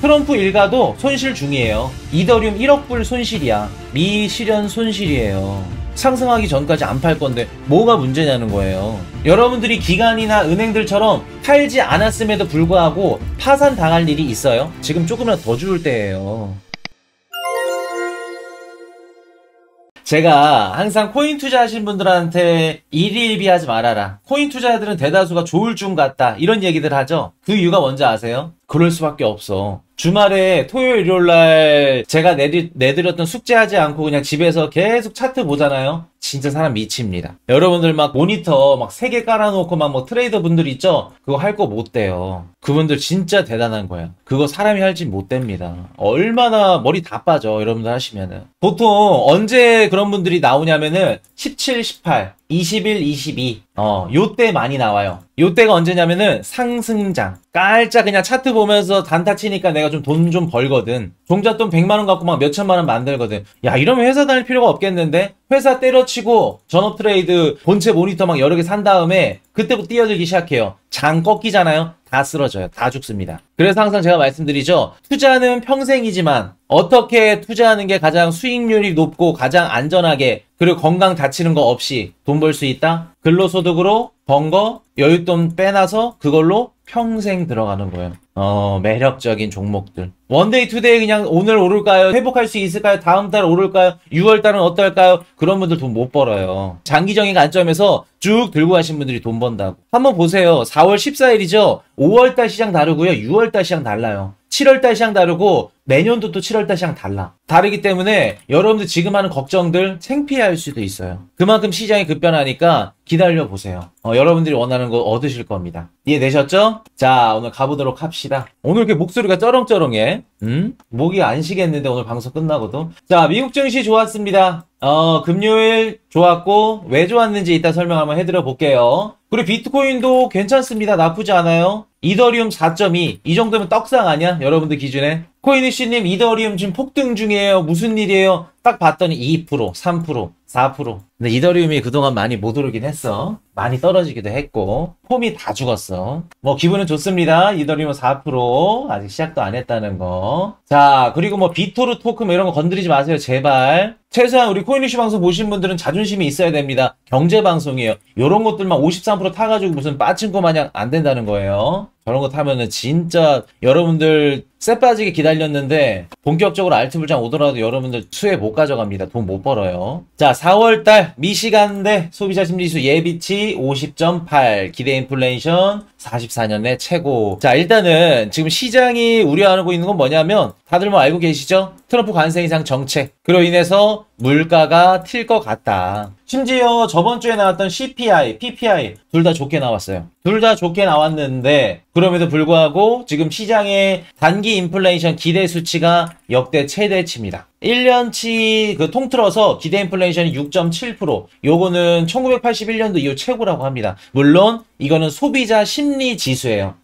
트럼프 일가도 손실 중이에요. 이더리움 1억 불 손실이야. 미실현 손실이에요. 상승하기 전까지 안 팔 건데 뭐가 문제냐는 거예요. 여러분들이 기관이나 은행들처럼 팔지 않았음에도 불구하고 파산 당할 일이 있어요? 지금 조금이라도 더 죽을 때예요. 제가 항상 코인 투자하신 분들한테 일희일비하지 말아라. 코인 투자들은 대다수가 좋을 중 같다. 이런 얘기들 하죠. 그 이유가 뭔지 아세요? 그럴 수밖에 없어. 주말에 토요일 일요일날 제가 내드렸던 숙제하지 않고 그냥 집에서 계속 차트 보잖아요. 진짜 사람 미칩니다. 여러분들 막 모니터 막 3개 깔아놓고 막 뭐 트레이더 분들 있죠? 그거 할 거 못 돼요. 그분들 진짜 대단한 거야. 그거 사람이 할지 못 됩니다. 얼마나 머리 다 빠져 여러분들 하시면은. 보통 언제 그런 분들이 나오냐면은 17, 18 21, 22 요때 많이 나와요. 요때가 언제냐면은 상승장. 깔짝 그냥 차트 보면서 단타 치니까 내가 좀 돈 좀 벌거든. 종잣돈 100만원 갖고 막 몇천만원 만들거든. 야, 이러면 회사 다닐 필요가 없겠는데? 회사 때려치고 전업 트레이드 본체 모니터 막 여러 개 산 다음에 그때부터 뛰어들기 시작해요. 장 꺾이잖아요. 다 쓰러져요. 다 죽습니다. 그래서 항상 제가 말씀드리죠. 투자는 평생이지만 어떻게 투자하는 게 가장 수익률이 높고 가장 안전하게 그리고 건강 다치는 거 없이 돈 벌 수 있다? 근로소득으로 번 거 여윳돈 빼놔서 그걸로 평생 들어가는 거예요. 매력적인 종목들. 원데이 투데이 그냥 오늘 오를까요? 회복할 수 있을까요? 다음 달 오를까요? 6월 달은 어떨까요? 그런 분들 돈 못 벌어요. 장기적인 관점에서 쭉 들고 가신 분들이 돈 번다고. 한번 보세요. 4월 14일이죠? 5월 달 시장 다르고요. 6월 달 시장 달라요. 7월 달 시장 다르고 내년도 또 7월 달 시장 달라. 다르기 때문에 여러분들 지금 하는 걱정들 창피할 수도 있어요. 그만큼 시장이 급변하니까 기다려 보세요. 여러분들이 원하는 거 얻으실 겁니다. 이해되셨죠? 자, 오늘 가보도록 합시다. 오늘 이렇게 목소리가 쩌렁쩌렁해. 목이 안 쉬겠는데 오늘 방송 끝나고도. 자, 미국 증시 좋았습니다. 금요일 좋았고 왜 좋았는지 이따 설명 한번 해드려 볼게요. 그리고 비트코인도 괜찮습니다. 나쁘지 않아요. 이더리움 4.2 이 정도면 떡상 아니야? 여러분들 기준에. 코인이씨님 이더리움 지금 폭등 중이에요. 무슨 일이에요? 딱 봤더니 2%, 3%, 4%. 근데 이더리움이 그동안 많이 못 오르긴 했어. 많이 떨어지기도 했고 폼이 다 죽었어. 뭐 기분은 좋습니다. 이더리움 4% 아직 시작도 안 했다는 거. 자, 그리고 뭐 비토르 토큰 뭐 이런 거 건드리지 마세요. 제발. 최소한 우리 코인이슈 방송 보신 분들은 자존심이 있어야 됩니다. 경제 방송이에요. 요런 것들만 53% 타가지고 무슨 빠친코 마냥 안 된다는 거예요. 저런 거 타면은 진짜 여러분들 쎄 빠지게 기다렸는데 본격적으로 알트불장 오더라도 여러분들 수혜 못 가져갑니다. 돈 못 벌어요. 자, 4월달 미시간대 소비자심리지수 예비치 50.8 기대 인플레이션 44년 내 최고. 자, 일단은 지금 시장이 우려하고 있는 건 뭐냐면 다들 뭐 알고 계시죠? 트럼프 관세 인상 정책. 그로 인해서 물가가 튈 것 같다. 심지어 저번 주에 나왔던 CPI, PPI 둘 다 좋게 나왔어요. 둘 다 좋게 나왔는데 그럼에도 불구하고 지금 시장의 단기 인플레이션 기대 수치가 역대 최대치입니다. 1년치 그 통틀어서 기대 인플레이션이 6.7%. 요거는 1981년도 이후 최고라고 합니다. 물론 이거는 소비자 심리 지수예요.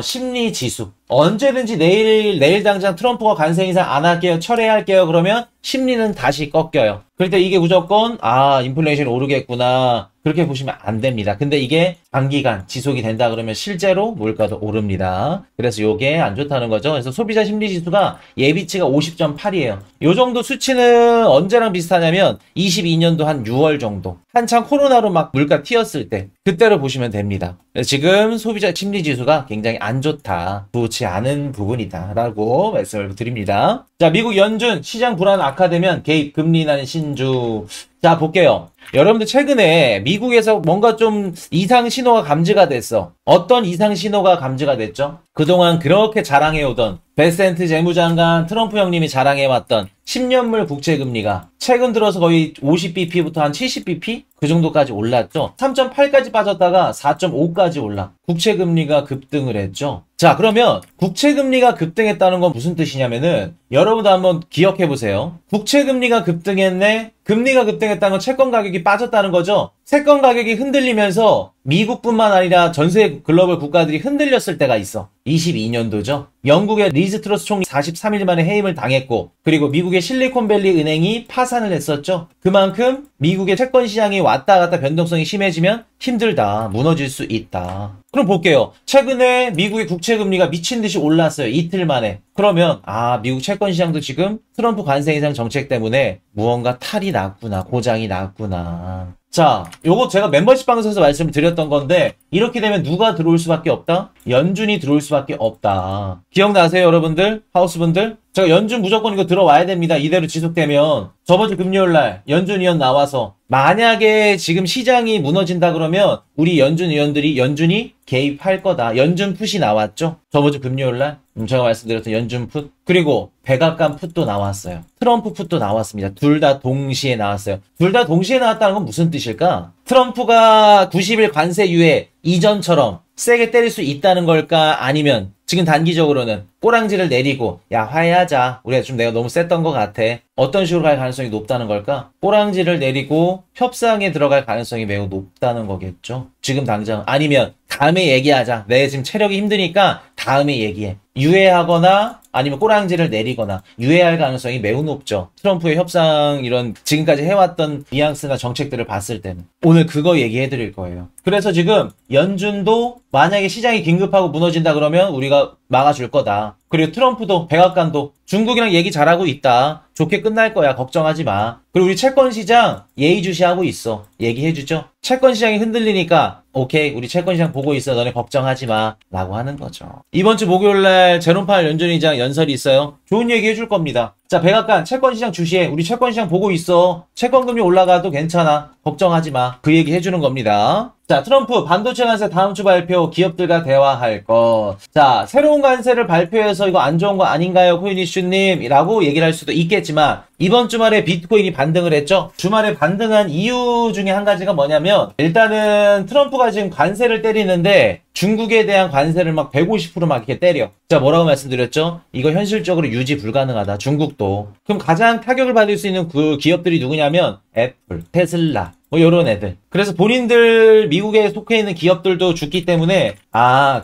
심리 지수. 언제든지 내일 당장 트럼프가 관세 인상 안 할게요. 철회할게요. 그러면 심리는 다시 꺾여요. 그럴 때 이게 무조건 인플레이션이 오르겠구나. 그렇게 보시면 안 됩니다. 근데 이게 장기간 지속이 된다 그러면 실제로 물가도 오릅니다. 그래서 요게 안 좋다는 거죠. 그래서 소비자 심리 지수가 예비치가 50.8이에요. 요 정도 수치는 언제랑 비슷하냐면 22년도 한 6월 정도. 한창 코로나로 막 물가 튀었을 때 그때로 보시면 됩니다. 그래서 지금 소비자 심리 지수가 굉장히 안 좋다. 좋지 않은 부분이다 라고 말씀을 드립니다. 자, 미국 연준 시장 불안 악화되면 개입 금리 인하는 신주. 자, 볼게요. 여러분들 최근에 미국에서 뭔가 좀 이상 신호가 감지가 됐어. 어떤 이상 신호가 감지가 됐죠? 그동안 그렇게 자랑해오던 베센트 재무장관 트럼프 형님이 자랑해왔던 10년물 국채금리가 최근 들어서 거의 50bp부터 한 70bp? 그 정도까지 올랐죠. 3.8까지 빠졌다가 4.5까지 올라. 국채금리가 급등을 했죠. 자, 그러면 국채금리가 급등했다는 건 무슨 뜻이냐면은 여러분도 한번 기억해보세요. 국채금리가 급등했네? 금리가 급등했다는 건 채권 가격이 빠졌다는 거죠. 채권 가격이 흔들리면서 미국뿐만 아니라 전 세계 글로벌 국가들이 흔들렸을 때가 있어. 22년도죠. 영국의 리즈 트러스 총리 43일 만에 해임을 당했고, 그리고 미국의 실리콘밸리 은행이 파산을 했었죠. 그만큼 미국의 채권 시장이 왔다 갔다 변동성이 심해지면 힘들다, 무너질 수 있다. 그럼 볼게요. 최근에 미국의 국채금리가 미친 듯이 올랐어요. 이틀 만에. 그러면 미국 채권 시장도 지금 트럼프 관세 인상 정책 때문에 무언가 탈이 났구나, 고장이 났구나. 자, 요거 제가 멤버십 방송에서 말씀을 드렸던 건데, 이렇게 되면 누가 들어올 수밖에 없다? 연준이 들어올 수밖에 없다. 기억나세요, 여러분들? 하우스분들? 제가 연준 무조건 이거 들어와야 됩니다. 이대로 지속되면. 저번 주 금요일날 연준 의원 나와서 만약에 지금 시장이 무너진다 그러면 우리 연준 의원들이 연준이 개입할 거다. 연준 풋이 나왔죠? 저번 주 금요일날 제가 말씀드렸던 연준 풋. 그리고 백악관 풋도 나왔어요. 트럼프 풋도 나왔습니다. 둘 다 동시에 나왔어요. 둘 다 동시에 나왔다는 건 무슨 뜻일까? 트럼프가 90일 관세 유예 이전처럼 세게 때릴 수 있다는 걸까? 아니면 지금 단기적으로는 꼬랑지를 내리고 야 화해하자. 우리가 좀 내가 너무 셌던 것 같아. 어떤 식으로 갈 가능성이 높다는 걸까? 꼬랑지를 내리고 협상에 들어갈 가능성이 매우 높다는 거겠죠. 지금 당장. 아니면 다음에 얘기하자. 내 지금 체력이 힘드니까 다음에 얘기해. 유예하거나 아니면 꼬랑지를 내리거나 유예할 가능성이 매우 높죠. 트럼프의 협상 이런 지금까지 해왔던 뉘앙스나 정책들을 봤을 때는. 오늘 그거 얘기해 드릴 거예요. 그래서 지금 연준도 만약에 시장이 긴급하고 무너진다 그러면 우리가 막아줄 거다. 그리고 트럼프도 백악관도 중국이랑 얘기 잘하고 있다. 좋게 끝날 거야. 걱정하지 마. 그리고 우리 채권 시장 예의주시하고 있어. 얘기해주죠. 채권 시장이 흔들리니까 오케이 우리 채권 시장 보고 있어. 너네 걱정하지 마. 라고 하는 거죠. 이번 주 목요일날 제롬 파월 연준의장 연설이 있어요. 좋은 얘기 해줄 겁니다. 자, 백악관 채권 시장 주시해. 우리 채권 시장 보고 있어. 채권 금리 올라가도 괜찮아. 걱정하지 마. 그 얘기 해주는 겁니다. 자, 트럼프 반도체 관세 다음 주 발표 기업들과 대화할 것. 자, 새로운 관세를 발표해서 이거 안 좋은 거 아닌가요, 코인이슈님? 라고 얘기를 할 수도 있겠지만 이번 주말에 비트코인이 반등을 했죠. 주말에 반등한 이유 중에 한 가지가 뭐냐면 일단은 트럼프가 지금 관세를 때리는데 중국에 대한 관세를 막 150% 막 이렇게 때려. 자, 뭐라고 말씀드렸죠? 이거 현실적으로 유지 불가능하다. 중국도. 그럼 가장 타격을 받을 수 있는 그 기업들이 누구냐면 애플, 테슬라, 뭐 요런 애들. 그래서 본인들 미국에 속해 있는 기업들도 죽기 때문에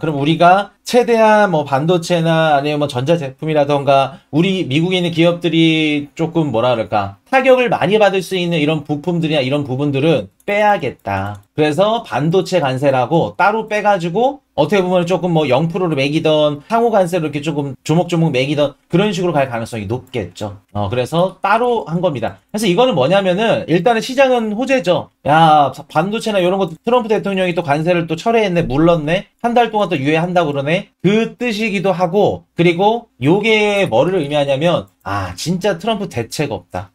그럼 우리가 최대한 뭐 반도체나 아니면 뭐 전자제품이라던가 우리 미국에 있는 기업들이 조금 뭐라 그럴까 타격을 많이 받을 수 있는 이런 부품들이나 이런 부분들은 빼야겠다. 그래서 반도체 관세라고 따로 빼가지고 어떻게 보면 조금 뭐 0%로 매기던 상호 관세로 이렇게 조금 조목조목 매기던 그런 식으로 갈 가능성이 높겠죠. 그래서 따로 한 겁니다. 그래서 이거는 뭐냐면은 일단은 시장은 호재죠. 야, 반도체나 이런 것도 트럼프 대통령이 또 관세를 또 철회했네, 물렀네, 한 달 동안 또 유예한다고 그러네. 그 뜻이기도 하고, 그리고 요게 뭐를 의미하냐면 진짜 트럼프 대책 없다.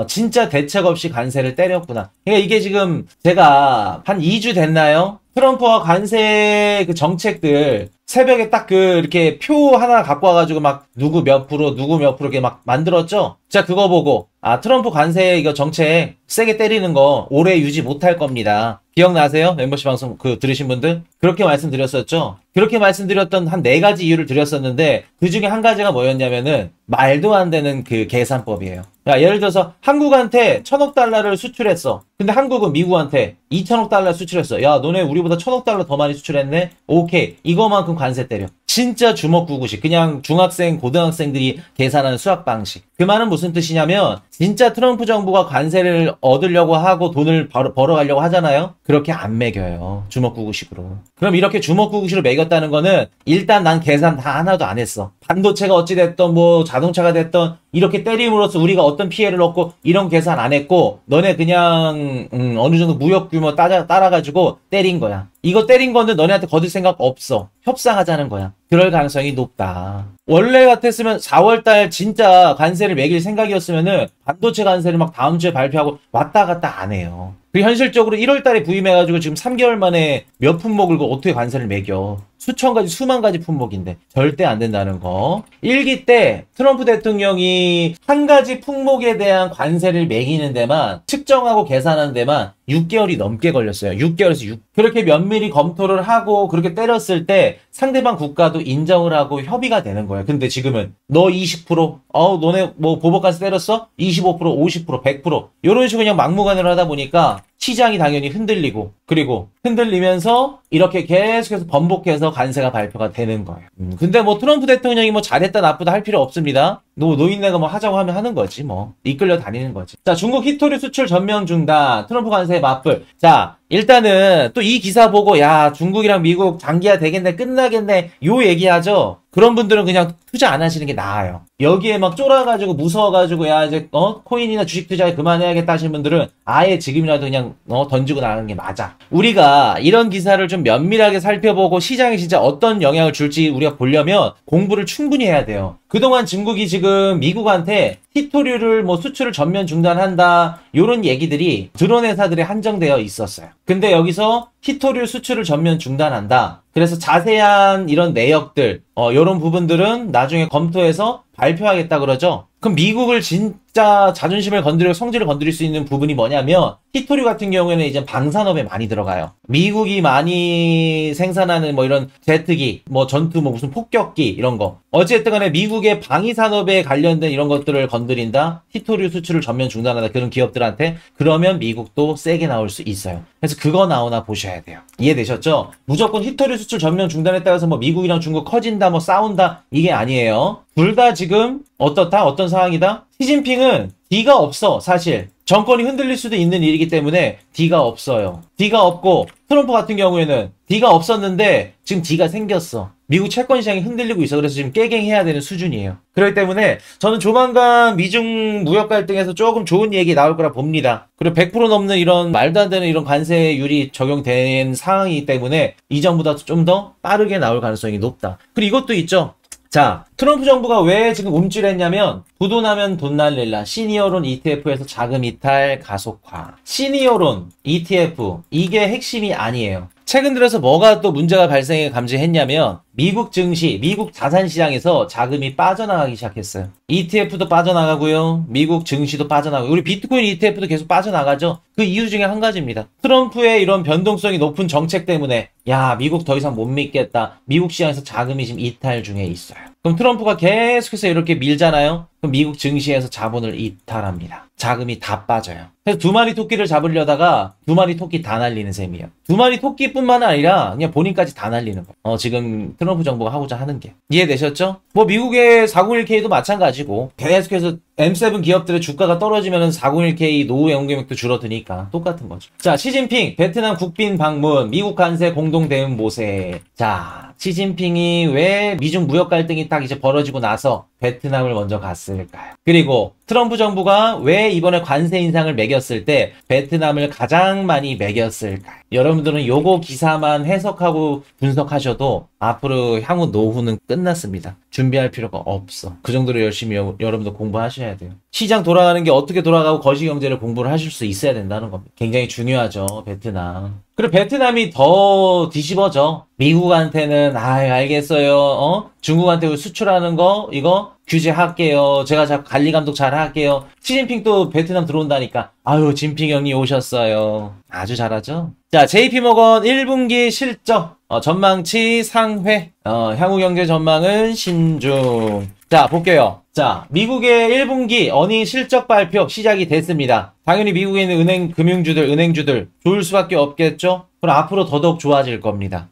진짜 대책 없이 관세를 때렸구나. 그러니까 이게 지금 제가 한 2주 됐나요? 트럼프와 관세 그 정책들 새벽에 딱 이렇게 표 하나 갖고 와가지고 막 누구 몇 프로 이렇게 막 만들었죠? 자, 그거 보고 트럼프 관세 이거 정책 세게 때리는 거 오래 유지 못할 겁니다. 기억나세요? 멤버십 방송 들으신 분들? 그렇게 말씀드렸었죠? 그렇게 말씀드렸던 한 4가지 이유를 드렸었는데 그 중에 한 가지가 뭐였냐면은 말도 안 되는 그 계산법이에요. 야, 예를 들어서 한국한테 1000억 달러를 수출했어. 근데 한국은 미국한테 2000억 달러 수출했어. 야, 너네 우리보다 1000억 달러 더 많이 수출했네? 오케이. 이거만큼 관세 때려. 진짜 주먹구구식. 그냥 중학생, 고등학생들이 계산하는 수학 방식. 그 말은 무슨 뜻이냐면 진짜 트럼프 정부가 관세를 얻으려고 하고 돈을 벌어가려고 하잖아요. 그렇게 안 매겨요. 주먹구구식으로. 그럼 이렇게 주먹구구식으로 매겼다는 거는 일단 난 계산 다 하나도 안 했어. 반도체가 어찌됐던 뭐 자동차가 됐던 이렇게 때림으로써 우리가 어떤 피해를 얻고 이런 계산 안 했고 너네 그냥 어느 정도 무역 규모 따라가지고 때린 거야. 이거 때린 건데 너네한테 거둘 생각 없어. 협상하자는 거야. 그럴 가능성이 높다. 원래 같았으면 4월달 진짜 관세를 매길 생각이었으면은 반도체 관세를 막 다음 주에 발표하고 왔다 갔다 안 해요. 그리고 현실적으로 1월달에 부임해가지고 지금 3개월 만에 몇 품목을 어떻게 관세를 매겨. 수천 가지, 수만 가지 품목인데 절대 안 된다는 거. 1기 때 트럼프 대통령이 한 가지 품목에 대한 관세를 매기는 데만 측정하고 계산하는 데만 6개월이 넘게 걸렸어요. 6개월에서 그렇게 면밀히 검토를 하고 그렇게 때렸을 때 상대방 국가도 인정을 하고 협의가 되는 거예요. 근데 지금은 너 20%, 너네 뭐 보복관세 때렸어? 25%, 50%, 100% 이런 식으로 그냥 막무가내로 하다 보니까 시장이 당연히 흔들리고, 그리고 흔들리면서 이렇게 계속해서 번복해서 관세가 발표가 되는 거예요. 근데 뭐 트럼프 대통령이 뭐 잘했다 나쁘다 할 필요 없습니다. 노인네가 뭐 하자고 하면 하는 거지 뭐. 이끌려 다니는 거지. 자, 중국 히토류 수출 전면 중단, 트럼프 관세에 맞불. 자, 일단은 또 이 기사 보고 야, 중국이랑 미국 장기화 되겠네, 끝나겠네, 요 얘기하죠. 그런 분들은 그냥 투자 안 하시는 게 나아요. 여기에 막 쫄아가지고 무서워가지고 야 이제 코인이나 주식 투자에 그만해야겠다 하시는 분들은 아예 지금이라도 그냥 던지고 나가는 게 맞아. 우리가 이런 기사를 좀 면밀하게 살펴보고 시장에 진짜 어떤 영향을 줄지 우리가 보려면 공부를 충분히 해야 돼요. 그동안 중국이 지금 미국한테 히토류를 뭐 수출을 전면 중단한다 요런 얘기들이 드론 회사들에 한정되어 있었어요. 근데 여기서 히토류 수출을 전면 중단한다. 그래서 자세한 이런 내역들 요런 부분들은 나중에 검토해서 발표하겠다 그러죠. 그럼 미국을 진짜 자존심을 건드리고 성질을 건드릴 수 있는 부분이 뭐냐면 히토류 같은 경우에는 이제 방산업에 많이 들어가요. 미국이 많이 생산하는 뭐 이런 제트기, 뭐 전투, 뭐 무슨 폭격기 이런 거. 어쨌든 간에 미국의 방위산업에 관련된 이런 것들을 건드린다. 히토류 수출을 전면 중단한다. 그런 기업들한테. 그러면 미국도 세게 나올 수 있어요. 그래서 그거 나오나 보셔야 돼요. 이해되셨죠? 무조건 히토류 수출 전면 중단했다고 해서 뭐 미국이랑 중국 커진다, 뭐 싸운다 이게 아니에요. 둘 다 지금 어떻다? 어떤 상황이다? 시진핑은 D가 없어, 사실. 정권이 흔들릴 수도 있는 일이기 때문에 D가 없어요. D가 없고 트럼프 같은 경우에는 D가 없었는데 지금 D가 생겼어. 미국 채권 시장이 흔들리고 있어. 그래서 지금 깨갱해야 되는 수준이에요. 그렇기 때문에 저는 조만간 미중 무역 갈등에서 조금 좋은 얘기 나올 거라 봅니다. 그리고 100% 넘는 이런 말도 안 되는 이런 관세율이 적용된 상황이기 때문에 이전보다 좀 더 빠르게 나올 가능성이 높다. 그리고 이것도 있죠. 자, 트럼프 정부가 왜 지금 움찔했냐면 부도나면 돈 날릴라 시니어론 ETF에서 자금 이탈 가속화. 시니어론 ETF 이게 핵심이 아니에요. 최근 들어서 뭐가 또 문제가 발생해 감지했냐면 미국 증시, 미국 자산시장에서 자금이 빠져나가기 시작했어요. ETF도 빠져나가고요. 미국 증시도 빠져나가고 우리 비트코인 ETF도 계속 빠져나가죠. 그 이유 중에 한 가지입니다. 트럼프의 이런 변동성이 높은 정책 때문에 야, 미국 더 이상 못 믿겠다. 미국 시장에서 자금이 지금 이탈 중에 있어요. 그럼 트럼프가 계속해서 이렇게 밀잖아요. 그럼 미국 증시에서 자본을 이탈합니다. 자금이 다 빠져요. 그래서 두 마리 토끼를 잡으려다가 두 마리 토끼 다 날리는 셈이에요. 두 마리 토끼뿐만 아니라 그냥 본인까지 다 날리는 거예요. 지금 트럼프 정부가 하고자 하는 게. 이해되셨죠? 뭐 미국의 401k도 마찬가지고 계속해서 M7 기업들의 주가가 떨어지면 401k 노후 연금액도 줄어드니까 똑같은 거죠. 자, 시진핑 베트남 국빈 방문, 미국 관세 공동 대응 모색. 자, 시진핑이 왜 미중 무역 갈등이 딱 이제 벌어지고 나서 베트남을 먼저 갔을까요? 그리고 트럼프 정부가 왜 이번에 관세 인상을 매겼을 때 베트남을 가장 많이 매겼을까요? 여러분들은 요거 기사만 해석하고 분석하셔도 앞으로 향후 노후는 끝났습니다. 준비할 필요가 없어. 그 정도로 열심히 여러분들 공부하셔야 돼요. 시장 돌아가는 게 어떻게 돌아가고 거시경제를 공부를 하실 수 있어야 된다는 겁니다. 굉장히 중요하죠, 베트남. 그리고 베트남이 더 뒤집어져. 미국한테는 알겠어요. 중국한테 수출하는 거 이거 규제할게요. 제가 자꾸 관리감독 잘 할게요. 시진핑 또 베트남 들어온다니까 아유, 진핑 형님 오셨어요. 아주 잘하죠. 자, JP모건 1분기 실적 전망치 상회. 향후 경제 전망은 신중. 자, 볼게요. 자, 미국의 1분기 어닝 실적 발표 시작이 됐습니다. 당연히 미국에 있는 은행주들 좋을 수밖에 없겠죠? 그럼 앞으로 더더욱 좋아질 겁니다.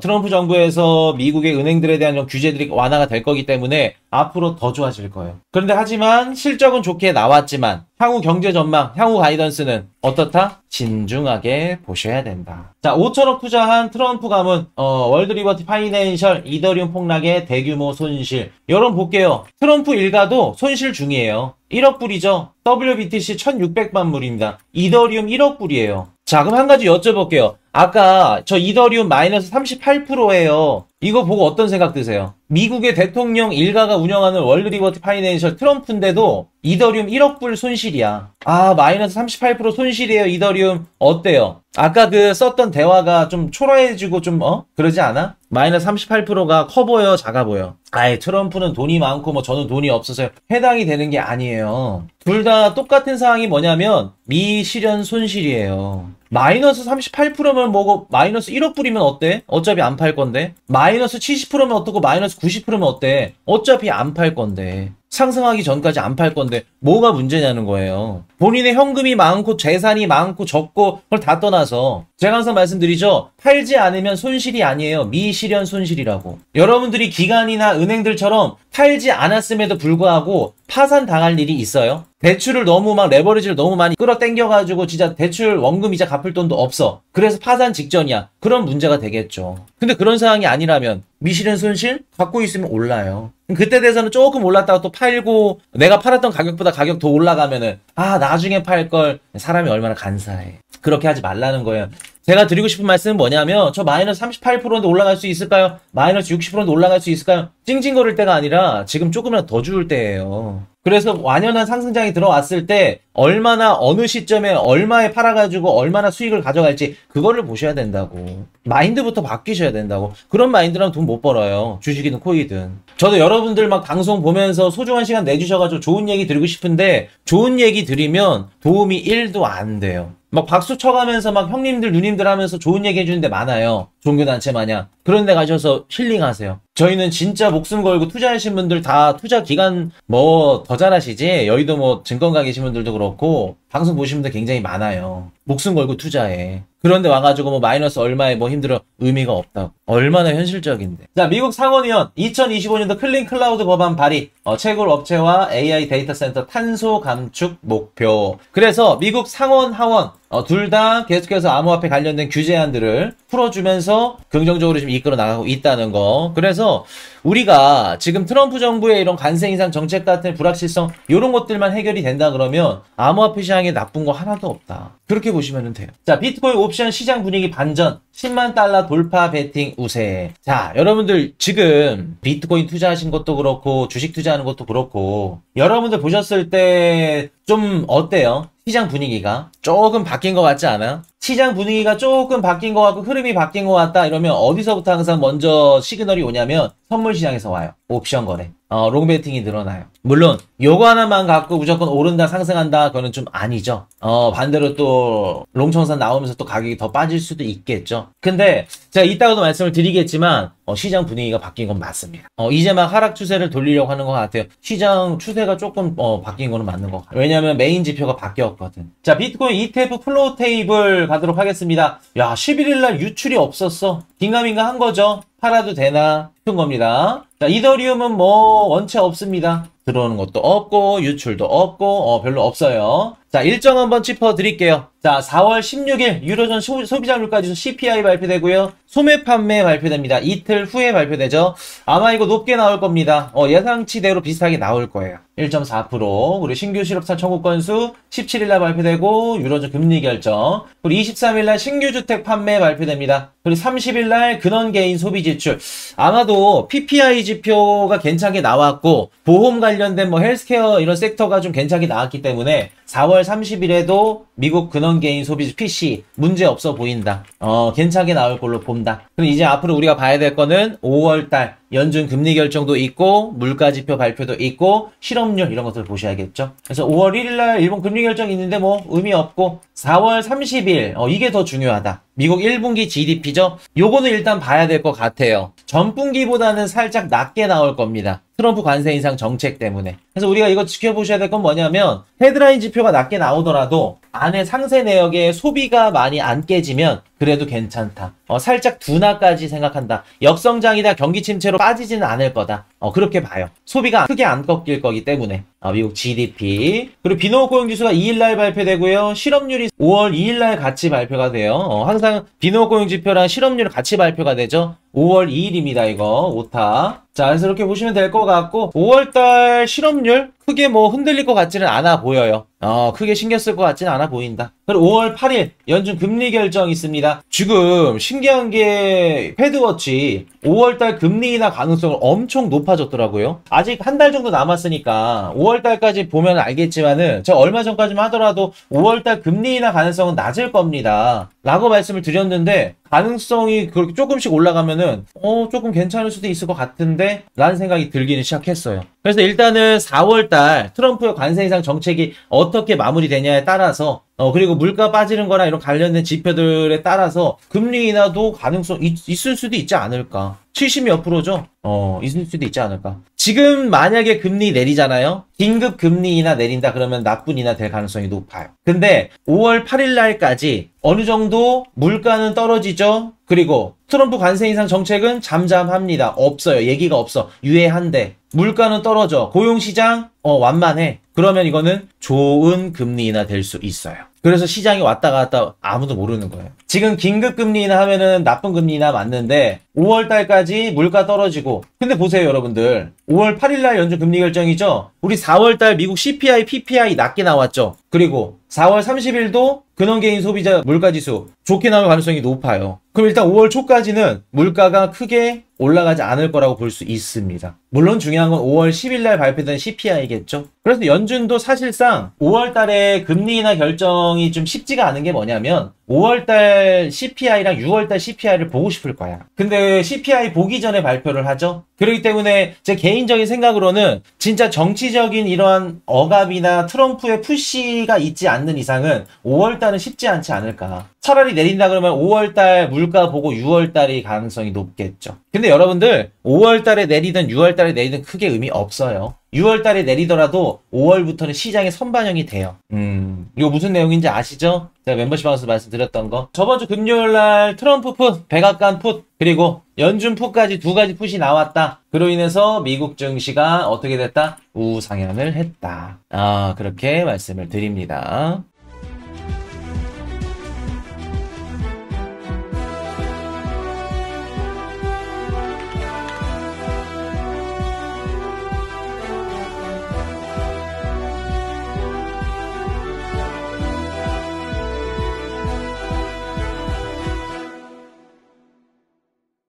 트럼프 정부에서 미국의 은행들에 대한 규제들이 완화가 될 거기 때문에 앞으로 더 좋아질 거예요. 그런데 하지만 실적은 좋게 나왔지만 향후 경제 전망, 향후 가이던스는 어떻다? 신중하게 보셔야 된다. 자, 5천억 투자한 트럼프 가문, 월드 리버티 파이낸셜 이더리움 폭락의 대규모 손실. 여러분 볼게요. 트럼프 일가도 손실 중이에요. 1억 불이죠. WBTC 1600만 불입니다. 이더리움 1억 불이에요. 자, 그럼 한 가지 여쭤볼게요. 아까 저 이더리움 마이너스 38%예요. 이거 보고 어떤 생각 드세요? 미국의 대통령 일가가 운영하는 월드 리버티 파이낸셜 트럼프인데도 이더리움 1억 불 손실이야. 마이너스 38% 손실이에요, 이더리움. 어때요? 아까 그 썼던 대화가 좀 초라해지고 좀 그러지 않아? 마이너스 38%가 커 보여, 작아 보여? 트럼프는 돈이 많고 뭐 저는 돈이 없어서 해당이 되는 게 아니에요. 둘 다 똑같은 상황이 뭐냐면 미실현 손실이에요. 마이너스 38%면 뭐고 마이너스 1억 불이면 어때? 어차피 안 팔 건데. 마이너스 70%면 어떻고 마이너스 90%면 어때? 어차피 안 팔 건데. 상승하기 전까지 안 팔 건데 뭐가 문제냐는 거예요. 본인의 현금이 많고 재산이 많고 적고 그걸 다 떠나서 제가 항상 말씀드리죠. 팔지 않으면 손실이 아니에요. 미실현 손실이라고. 여러분들이 기관이나 은행들처럼 팔지 않았음에도 불구하고 파산 당할 일이 있어요? 대출을 너무 막 레버리지를 너무 많이 끌어당겨가지고 진짜 대출 원금 이자 갚을 돈도 없어. 그래서 파산 직전이야. 그런 문제가 되겠죠. 근데 그런 상황이 아니라면 미실현 손실 갖고 있으면 올라요. 그때 돼서는 조금 올랐다가 또 팔고 내가 팔았던 가격보다 가격 더 올라가면은 나중에 팔 걸. 사람이 얼마나 간사해. 그렇게 하지 말라는 거예요. 제가 드리고 싶은 말씀은 뭐냐면 저 마이너스 38%인데 올라갈 수 있을까요? 마이너스 60%인데 올라갈 수 있을까요? 찡찡거릴 때가 아니라 지금 조금이라도 더 줄 때예요. 그래서 완연한 상승장이 들어왔을 때 얼마나 어느 시점에 얼마에 팔아가지고 얼마나 수익을 가져갈지 그거를 보셔야 된다고. 마인드부터 바뀌셔야 된다고. 그런 마인드랑 돈 못 벌어요. 주식이든 코이든. 저도 여러분들 막 방송 보면서 소중한 시간 내주셔가지고 좋은 얘기 드리고 싶은데 좋은 얘기 드리면 도움이 1도 안 돼요. 막 박수 쳐가면서 막 형님들 누님들 하면서 좋은 얘기 해주는데 많아요. 종교단체 마냥. 그런 데 가셔서 힐링하세요. 저희는 진짜 목숨 걸고 투자하신 분들 다 투자 기간 뭐 더 잘하시지. 여의도 뭐 증권가 계신 분들도 그렇고 방송 보신 분들 굉장히 많아요. 목숨 걸고 투자해. 그런데 와가지고 뭐 마이너스 얼마에 뭐 힘들어 의미가 없다고. 얼마나 현실적인데. 자, 미국 상원의원 2025년도 클린 클라우드 법안 발의. 채굴 업체와 AI 데이터 센터 탄소 감축 목표. 그래서 미국 상원 하원 둘 다 계속해서 암호화폐 관련된 규제안들을 풀어주면서 긍정적으로 지금 이끌어 나가고 있다는 거. 그래서 우리가 지금 트럼프 정부의 이런 관세 인상 정책 같은 불확실성 이런 것들만 해결이 된다 그러면 암호화폐 시장에 나쁜 거 하나도 없다. 그렇게 보시면 돼요. 자, 비트코인 옵션 시장 분위기 반전. 10만 달러 돌파 베팅 우세. 자, 여러분들 지금 비트코인 투자하신 것도 그렇고 주식 투자하는 것도 그렇고 여러분들 보셨을 때 좀 어때요? 시장 분위기가 조금 바뀐 것 같지 않아요? 시장 분위기가 조금 바뀐 것 같고 흐름이 바뀐 것 같다 이러면 어디서부터 항상 먼저 시그널이 오냐면 선물 시장에서 와요. 옵션 거래. 롱베팅이 늘어나요. 물론 요거 하나만 갖고 무조건 오른다 상승한다 그거는 좀 아니죠. 반대로 또 롱청산 나오면서 또 가격이 더 빠질 수도 있겠죠. 근데 제가 이따가도 말씀을 드리겠지만 시장 분위기가 바뀐 건 맞습니다. 이제 막 하락 추세를 돌리려고 하는 것 같아요. 시장 추세가 조금 바뀐 거는 맞는 것 같아요. 왜냐면 메인 지표가 바뀌었거든. 자, 비트코인 ETF 플로우 테이블 가도록 하겠습니다. 야, 11일날 유출이 없었어. 긴가민가 한 거죠. 팔아도 되나 싶은 겁니다. 자, 이더리움은 뭐 원체 없습니다. 들어오는 것도 없고 유출도 없고 별로 없어요. 자, 일정 한번 짚어드릴게요. 자, 4월 16일 유로존 소비자물가지수 CPI 발표되고요. 소매 판매 발표됩니다. 이틀 후에 발표되죠. 아마 이거 높게 나올 겁니다. 예상치대로 비슷하게 나올 거예요. 1.4%. 그리고 신규 실업차 청구 건수 17일날 발표되고 유로존 금리 결정. 그리고 23일날 신규 주택 판매 발표됩니다. 그리고 30일날 근원 개인 소비 지출. 아마도 PPI 지표가 괜찮게 나왔고 보험 관련된 뭐 헬스케어 이런 섹터가 좀 괜찮게 나왔기 때문에 4월 30일에도 미국 근원 개인 소비 PC 문제 없어 보인다. 괜찮게 나올 걸로 본다. 그럼 이제 앞으로 우리가 봐야 될 거는 5월달 연준 금리 결정도 있고 물가 지표 발표도 있고 실업률 이런 것들을 보셔야겠죠. 그래서 5월 1일날 일본 금리 결정이 있는데 뭐 의미 없고 4월 30일 이게 더 중요하다. 미국 1분기 GDP죠. 요거는 일단 봐야 될 것 같아요. 전분기보다는 살짝 낮게 나올 겁니다. 트럼프 관세 인상 정책 때문에. 그래서 우리가 이거 지켜보셔야 될 건 뭐냐면 헤드라인 지표가 낮게 나오더라도 안에 상세 내역에 소비가 많이 안 깨지면 그래도 괜찮다. 살짝 둔화까지 생각한다. 역성장이다 경기 침체로 빠지지는 않을 거다. 그렇게 봐요. 소비가 크게 안 꺾일 거기 때문에. 미국 GDP. 그리고 비노 고용지수가 2일날 발표되고요. 실업률이 5월 2일날 같이 발표가 돼요. 항상 비노 고용지표랑 실업률 같이 발표가 되죠. 5월 2일입니다. 이거 오타. 자, 그래서 이렇게 보시면 될 것 같고 5월달 실업률 크게 뭐 흔들릴 것 같지는 않아 보여요. 크게 신경 쓸 것 같지는 않아 보인다. 그리고 5월 8일 연준 금리 결정 있습니다. 지금 신기한 게 패드워치 5월달 금리 인하 가능성을 엄청 높아졌더라고요. 아직 한 달 정도 남았으니까 5월달까지 보면 알겠지만은 제가 얼마 전까지만 하더라도 5월달 금리 인하 가능성은 낮을 겁니다. 라고 말씀을 드렸는데 가능성이 그렇게 조금씩 올라가면은 조금 괜찮을 수도 있을 것 같은데 라는 생각이 들기는 시작했어요. 그래서 일단은 4월달 트럼프의 관세 인상 정책이 어떻게 마무리되냐에 따라서 그리고 물가 빠지는 거나 이런 관련된 지표들에 따라서 금리 인하도 가능성 있을 수도 있지 않을까. 70몇 %죠? 있을 수도 있지 않을까. 지금 만약에 금리 내리잖아요. 긴급 금리 인하 내린다 그러면 나쁜 인하 될 가능성이 높아요. 근데 5월 8일 날까지 어느 정도 물가는 떨어지죠. 그리고 트럼프 관세 인상 정책은 잠잠합니다. 없어요. 얘기가 없어. 유예한데 물가는 떨어져. 고용시장 완만해. 그러면 이거는 좋은 금리 인하 될 수 있어요. 그래서 시장이 왔다 갔다 아무도 모르는 거예요. 지금 긴급 금리 인하 하면은 나쁜 금리 인하 맞는데 5월 달까지 물가 떨어지고 근데 보세요 여러분들 5월 8일 날 연준 금리 결정이죠. 우리 4월 달 미국 CPI, PPI 낮게 나왔죠. 그리고 4월 30일도 근원개인 소비자 물가지수 좋게 나올 가능성이 높아요. 그럼 일단 5월 초까지는 물가가 크게 올라가지 않을 거라고 볼 수 있습니다. 물론 중요한 건 5월 10일 날 발표된 CPI겠죠. 그래서 연준도 사실상 5월 달에 금리 인하 결정이 좀 쉽지가 않은 게 뭐냐면 5월 달 CPI랑 6월 달 CPI를 보고 싶을 거야. 근데 CPI 보기 전에 발표를 하죠. 그렇기 때문에 제 개인적인 생각으로는 진짜 정치적인 이러한 억압이나 트럼프의 푸시가 있지 않는 이상은 5월 달은 쉽지 않지 않을까. 차라리 내린다 그러면 5월 달 물가 보고 6월 달이 가능성이 높겠죠. 근데 여러분들 5월 달에 내리든 6월 달에 내리든 크게 의미 없어요. 6월 달에 내리더라도 5월부터는 시장에 선반영이 돼요. 이거 무슨 내용인지 아시죠? 제가 멤버십 방에서 말씀드렸던 거. 저번 주 금요일 날 트럼프 풋, 백악관 풋, 그리고 연준 풋까지 두 가지 풋이 나왔다. 그로 인해서 미국 증시가 어떻게 됐다? 우상향을 했다. 그렇게 말씀을 드립니다.